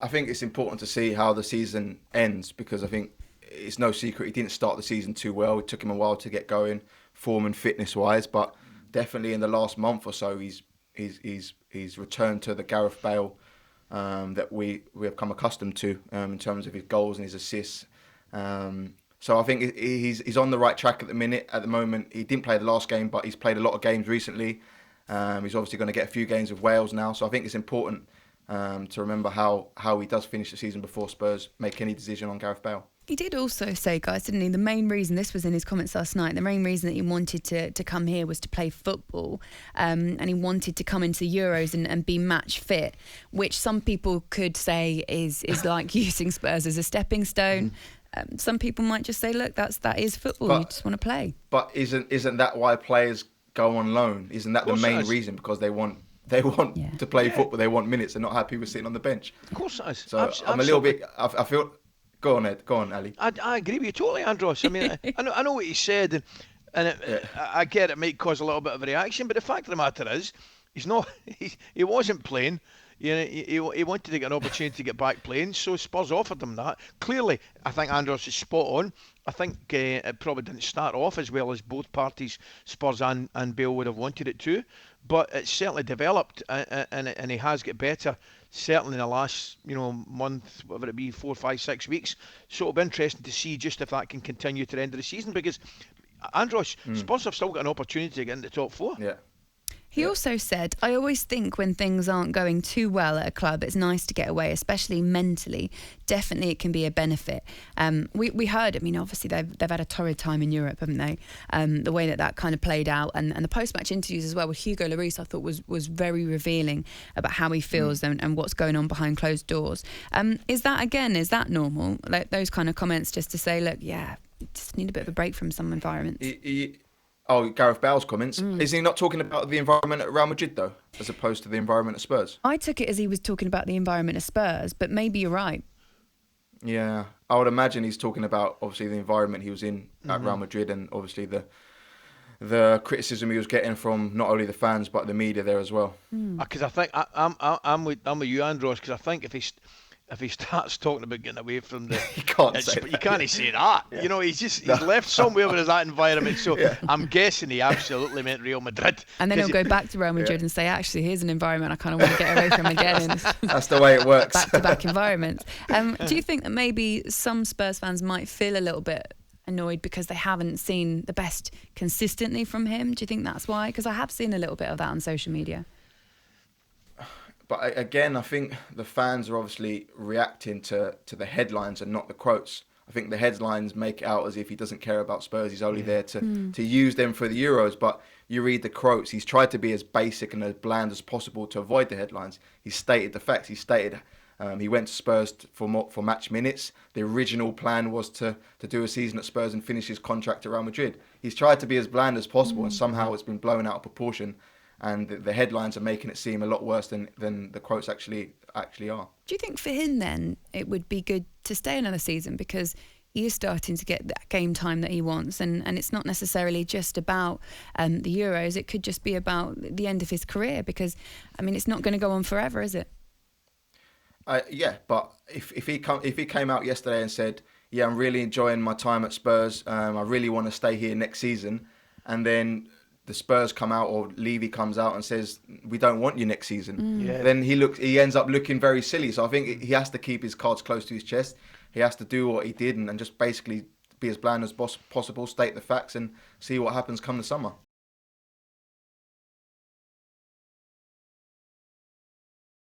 I think it's important to see how the season ends, because I think it's no secret he didn't start the season too well. It took him a while to get going, form and fitness wise, but definitely in the last month or so, he's returned to the Gareth Bale that we have come accustomed to in terms of his goals and his assists. So I think he's on the right track at the minute. At the moment, he didn't play the last game, but he's played a lot of games recently. He's obviously going to get a few games with Wales now. So I think it's important to remember how he does finish the season before Spurs make any decision on Gareth Bale. He did also say, guys, didn't he, the main reason, this was in his comments last night, the main reason that he wanted to come here was to play football, and he wanted to come into the Euros and be match fit, which some people could say is like using Spurs as a stepping stone. Some people might just say, look, that is football, you just want to play. But isn't that why players go on loan? Isn't that the main reason? Because they want to play football, they want minutes, they're not happy with sitting on the bench. Of course it is. So I'm a little bit, I feel... Go on, Ed. Go on, Ali. I agree with you totally, Andros. I mean, I know what he said, and I get it might cause a little bit of a reaction, but the fact of the matter is, he wasn't playing. You know, he wanted to get an opportunity to get back playing, so Spurs offered him that. Clearly, I think Andros is spot on. I think it probably didn't start off as well as both parties, Spurs and Bale, would have wanted it to, but it's certainly developed, and he has got better. Certainly in the last, month, whatever it be, 4, 5, 6 weeks. So it'll be interesting to see just if that can continue to the end of the season, because Andros, Spurs have still got an opportunity to get in the top 4. Yeah. He also said, I always think when things aren't going too well at a club, it's nice to get away, especially mentally. Definitely it can be a benefit. We heard, I mean, obviously they've had a torrid time in Europe, haven't they? The way that kind of played out, and the post-match interviews as well with Hugo Lloris, I thought was very revealing about how he feels and what's going on behind closed doors. Is that normal? Like those kind of comments just to say, look, you just need a bit of a break from some environments. Gareth Bale's comments. Is he not talking about the environment at Real Madrid, though, as opposed to the environment at Spurs? I took it as he was talking about the environment at Spurs, but maybe you're right. Yeah, I would imagine he's talking about, obviously, the environment he was in at Real Madrid, and obviously the criticism he was getting from not only the fans but the media there as well. Because I think I'm with you, Andros, because I think if he starts talking about getting away from the... You can't say that. Yeah. He's left somewhere with that environment. So I'm guessing he absolutely meant Real Madrid. And then he'll go back to Real Madrid and say, actually, here's an environment I kind of want to get away from again. And that's the way it works. Back-to-back environments. Do you think that maybe some Spurs fans might feel a little bit annoyed because they haven't seen the best consistently from him? Do you think that's why? Because I have seen a little bit of that on social media. But again, I think the fans are obviously reacting to the headlines and not the quotes. I think the headlines make it out as if he doesn't care about Spurs. He's only there to use them for the Euros. But you read the quotes, he's tried to be as basic and as bland as possible to avoid the headlines. He stated the facts. He stated he went to Spurs for match minutes. The original plan was to do a season at Spurs and finish his contract at Real Madrid. He's tried to be as bland as possible, and somehow it's been blown out of proportion. And the headlines are making it seem a lot worse than the quotes actually are. Do you think for him then it would be good to stay another season, because he is starting to get that game time that he wants, and it's not necessarily just about the Euros. It could just be about the end of his career, because I mean it's not going to go on forever, is it? But if he came out yesterday and said, I'm really enjoying my time at Spurs, I really want to stay here next season, and then the Spurs come out, or Levy comes out and says, we don't want you next season, then he ends up looking very silly. So I think he has to keep his cards close to his chest. He has to do what he did and just basically be as bland as possible, state the facts, and see what happens come the summer.